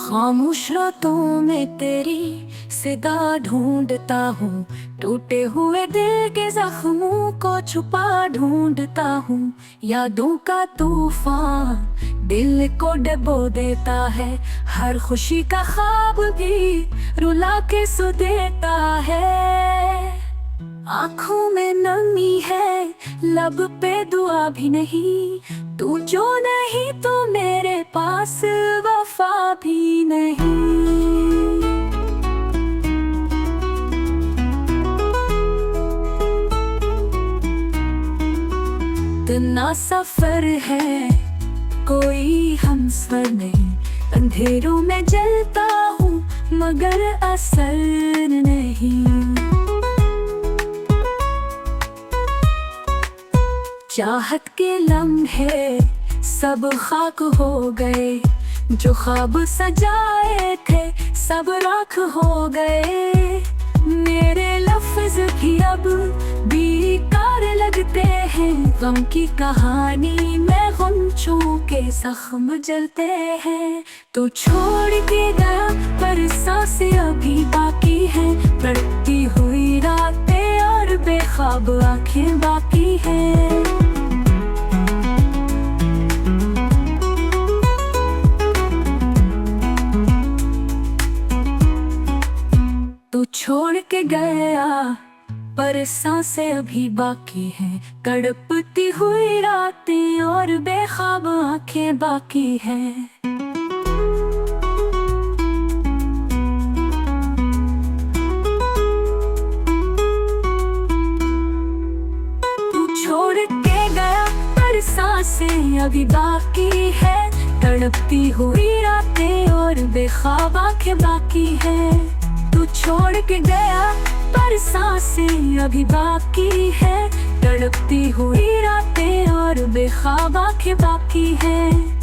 खामोश रातों में तेरी सदा ढूंढता हूँ, टूटे हुए दिल के जख्मों को छुपा ढूंढता हूँ। यादों का तूफान दिल को डुबो देता है, हर खुशी का ख्वाब भी रुला के सो देता है। आँखों में नमी है, लब पे दुआ भी नहीं, तू जो नहीं तो मेरे पास वफा भी नहीं। इतना सफर है कोई हमसफर नहीं, अंधेरों में जलता हूँ मगर असर नहीं। चाहत के लम्हे सब खाक हो गए, जो ख्वाब सजाए थे सब राख हो गए। मेरे लफ्ज भी अब बेकार लगते हैं, गम की कहानी में गुमचों के जख्म जलते हैं। तो छोड़ के गया पर सांसें अभी बाकी हैं, बढ़ती हुई रातें और बेख्वाब आंखें बाकी हैं। तू छोड़ के गया पर सांसें अभी बाकी हैं, तड़पती हुई रातें और बेख्वाब आंखें बाकी हैं। तू छोड़ के गया पर सांसें अभी बाकी है, तड़पती हुई रातें और बेख्वाब आंखें बाकी हैं। तू छोड़ के गया पर सांसें अभी बाकी है, तड़पती हुई रातें और बेख्वाब आंखें बाकी है।